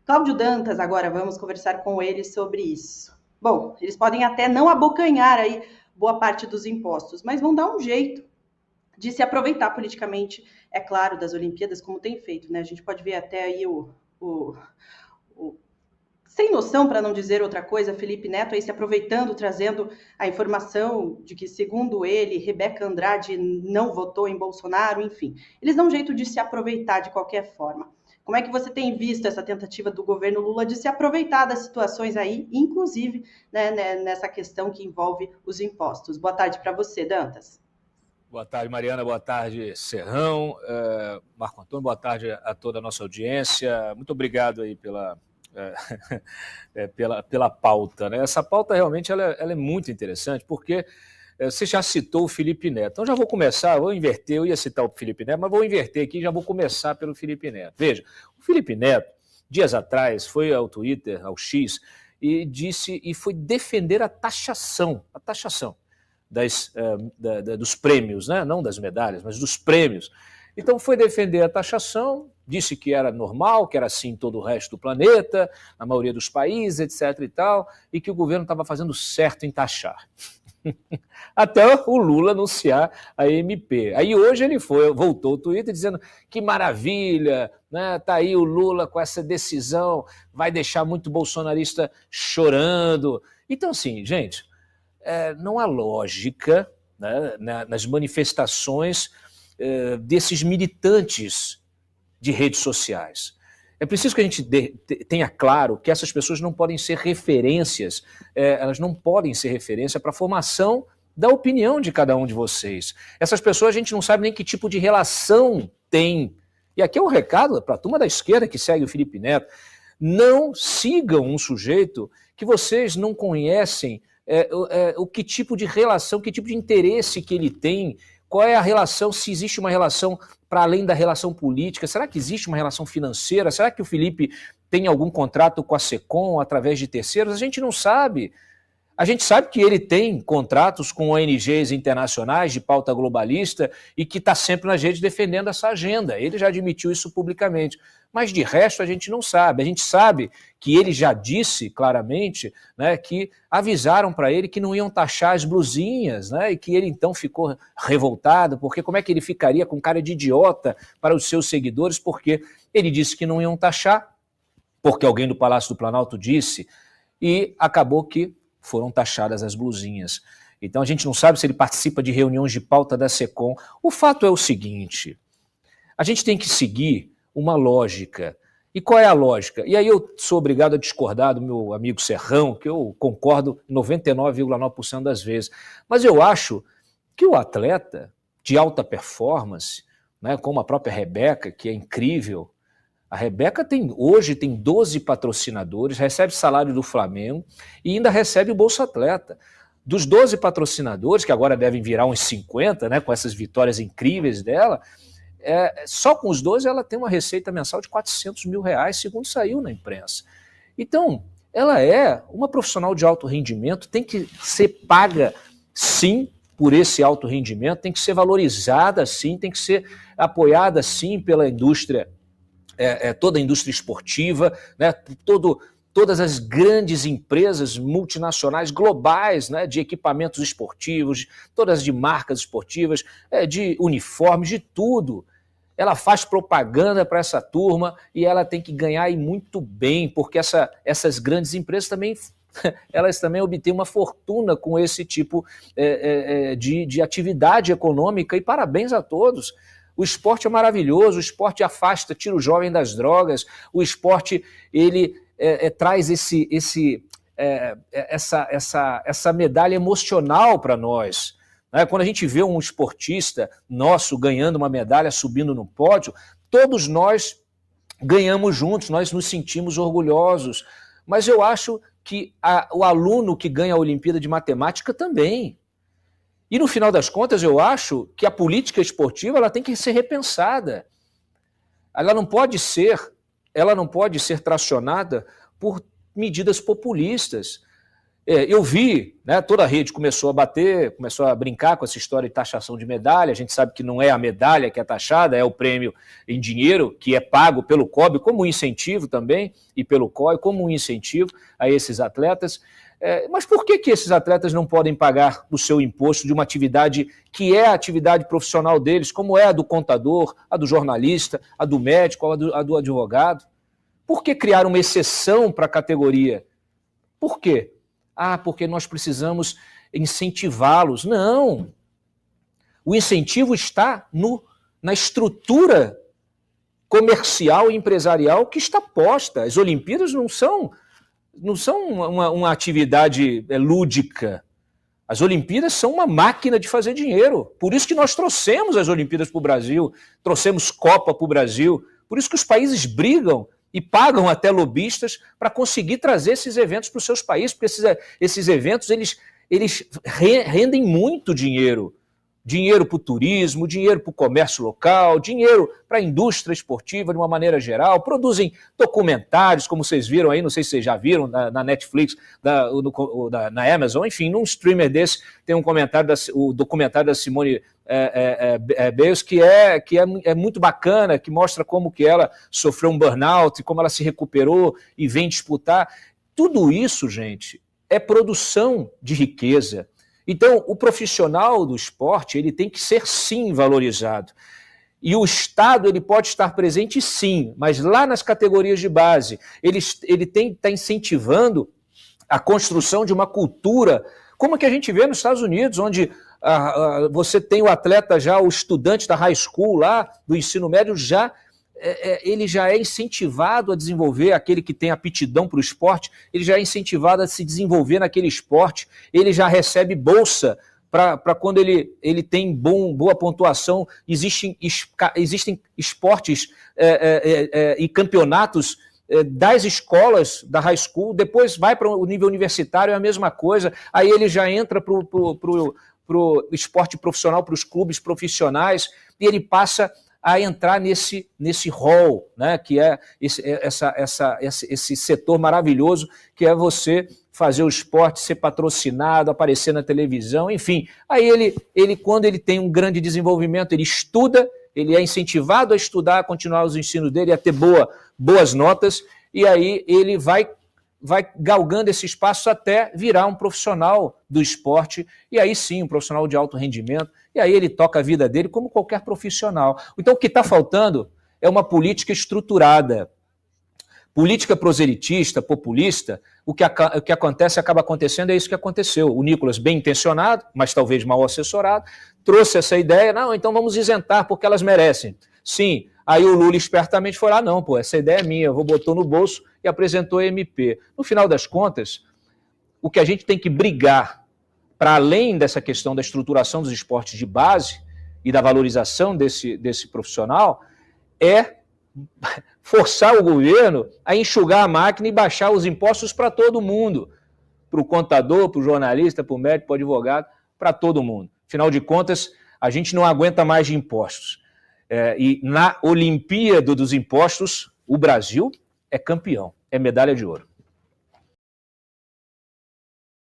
Cláudio Dantas, agora vamos conversar com ele sobre isso. Bom, eles podem até não abocanhar aí boa parte dos impostos, mas vão dar um jeito de se aproveitar politicamente, é claro, das Olimpíadas, como tem feito, né? A gente pode ver até aí o sem noção, para não dizer outra coisa, Felipe Neto aí se aproveitando, trazendo a informação de que, segundo ele, Rebeca Andrade não votou em Bolsonaro, enfim. Eles dão um jeito de se aproveitar de qualquer forma. Como é que você tem visto essa tentativa do governo Lula de se aproveitar das situações aí, inclusive nessa questão que envolve os impostos? Boa tarde para você, Dantas. Boa tarde, Mariana. Boa tarde, Serrão. Marco Antônio, boa tarde a toda a nossa audiência. Muito obrigado aí pela pauta, né? Essa pauta realmente ela é muito interessante, porque você já citou o Felipe Neto. Então já vou começar, vou inverter, eu ia citar o Felipe Neto, mas vou inverter aqui e já vou começar pelo Felipe Neto. Veja, o Felipe Neto, dias atrás, foi ao Twitter, ao X, e foi defender a taxação dos prêmios, né? Não das medalhas, mas dos prêmios. Então foi defender a taxação, disse que era normal, que era assim em todo o resto do planeta, na maioria dos países, etc. e tal, e que o governo estava fazendo certo em taxar. Até o Lula anunciar a MP. Aí hoje ele voltou ao Twitter dizendo que maravilha, né? Tá aí o Lula com essa decisão, vai deixar muito bolsonarista chorando. Então, assim, gente, não há lógica, né, nas manifestações desses militantes de redes sociais. É preciso que a gente tenha claro que essas pessoas não podem ser referências, elas não podem ser referência para a formação da opinião de cada um de vocês. Essas pessoas a gente não sabe nem que tipo de relação tem. E aqui é um recado para a turma da esquerda que segue o Felipe Neto. Não sigam um sujeito que vocês não conhecem o que tipo de relação, que tipo de interesse que ele tem, qual é a relação, se existe uma relação para além da relação política, será que existe uma relação financeira, será que o Felipe tem algum contrato com a SECOM através de terceiros? A gente não sabe. A gente sabe que ele tem contratos com ONGs internacionais de pauta globalista e que está sempre nas redes defendendo essa agenda. Ele já admitiu isso publicamente. Mas de resto a gente não sabe. A gente sabe que ele já disse claramente, né, que avisaram para ele que não iam taxar as blusinhas, né, e que ele então ficou revoltado, porque como é que ele ficaria com cara de idiota para os seus seguidores, porque ele disse que não iam taxar, porque alguém do Palácio do Planalto disse, e acabou que foram taxadas as blusinhas. Então a gente não sabe se ele participa de reuniões de pauta da SECOM. O fato é o seguinte, a gente tem que seguir uma lógica. E qual é a lógica? E aí eu sou obrigado a discordar do meu amigo Serrão, que eu concordo 99,9% das vezes. Mas eu acho que o atleta de alta performance, né, como a própria Rebeca, que é incrível, a Rebeca hoje tem 12 patrocinadores, recebe salário do Flamengo e ainda recebe o Bolsa Atleta. Dos 12 patrocinadores, que agora devem virar uns 50, né, com essas vitórias incríveis dela, só com os 12 ela tem uma receita mensal de R$400 mil, segundo saiu na imprensa. Então, ela é uma profissional de alto rendimento, tem que ser paga, sim, por esse alto rendimento, tem que ser valorizada, sim, tem que ser apoiada, sim, pela indústria, toda a indústria esportiva, né, todas as grandes empresas multinacionais globais, né, de equipamentos esportivos, todas de marcas esportivas, de uniformes, de tudo. Ela faz propaganda para essa turma e ela tem que ganhar e muito bem, porque essas grandes empresas também, elas também obtêm uma fortuna com esse tipo de atividade econômica, e parabéns a todos. O esporte é maravilhoso, o esporte afasta, tira o jovem das drogas, o esporte ele traz essa medalha emocional para nós. Quando a gente vê um esportista nosso ganhando uma medalha, subindo no pódio, todos nós ganhamos juntos, nós nos sentimos orgulhosos. Mas eu acho que o aluno que ganha a Olimpíada de Matemática também. E no final das contas, eu acho que a política esportiva ela tem que ser repensada. Ela não pode ser tracionada por medidas populistas. Eu vi, né, toda a rede começou a bater, começou a brincar com essa história de taxação de medalha. A gente sabe que não é a medalha que é taxada, é o prêmio em dinheiro que é pago pelo COB como um incentivo também, e pelo COI como um incentivo a esses atletas. Mas por que esses atletas não podem pagar o seu imposto de uma atividade que é a atividade profissional deles, como é a do contador, a do jornalista, a do médico, a do advogado? Por que criar uma exceção para a categoria? Por quê? Porque nós precisamos incentivá-los. Não. O incentivo está na estrutura comercial e empresarial que está posta. As Olimpíadas não são uma atividade lúdica. As Olimpíadas são uma máquina de fazer dinheiro. Por isso que nós trouxemos as Olimpíadas para o Brasil, trouxemos Copa para o Brasil. Por isso que os países brigam e pagam até lobistas para conseguir trazer esses eventos para os seus países, porque esses eventos eles rendem muito dinheiro. Dinheiro para o turismo, dinheiro para o comércio local, dinheiro para a indústria esportiva de uma maneira geral, produzem documentários, como vocês viram aí, não sei se vocês já viram na Netflix, na Amazon, enfim, num streamer desse tem o documentário da Simone Biles, que é muito bacana, que mostra como que ela sofreu um burnout, como ela se recuperou e vem disputar. Tudo isso, gente, é produção de riqueza. Então, o profissional do esporte, ele tem que ser, sim, valorizado. E o Estado, ele pode estar presente, sim, mas lá nas categorias de base, ele está incentivando a construção de uma cultura, como a que a gente vê nos Estados Unidos, onde você tem o atleta já, o estudante da high school lá, do ensino médio, ele já é incentivado a desenvolver, aquele que tem aptidão para o esporte, ele já é incentivado a se desenvolver naquele esporte, ele já recebe bolsa para quando ele tem boa pontuação. Existem esportes e campeonatos das escolas da high school, depois vai para o nível universitário, é a mesma coisa, aí ele já entra para o esporte profissional, para os clubes profissionais, e ele passa a entrar nesse hall, né, que é esse setor maravilhoso, que é você fazer o esporte, ser patrocinado, aparecer na televisão, enfim. Aí ele quando ele tem um grande desenvolvimento, ele estuda, ele é incentivado a estudar, a continuar os ensinos dele, a ter boas notas, e aí ele vai galgando esse espaço até virar um profissional do esporte, e aí sim, um profissional de alto rendimento, e aí ele toca a vida dele como qualquer profissional. Então o que está faltando é uma política estruturada. Política proselitista, populista, o que acaba acontecendo é isso que aconteceu. O Nicolas, bem intencionado, mas talvez mal assessorado, trouxe essa ideia, não, então vamos isentar porque elas merecem. Sim, aí o Lula espertamente foi lá, não, essa ideia é minha, botou no bolso e apresentou a MP. No final das contas, o que a gente tem que brigar, para além dessa questão da estruturação dos esportes de base e da valorização desse profissional, é forçar o governo a enxugar a máquina e baixar os impostos para todo mundo, para o contador, para o jornalista, para o médico, para o advogado, para todo mundo. Afinal de contas, a gente não aguenta mais de impostos. E na Olimpíada dos Impostos, o Brasil é campeão, é medalha de ouro.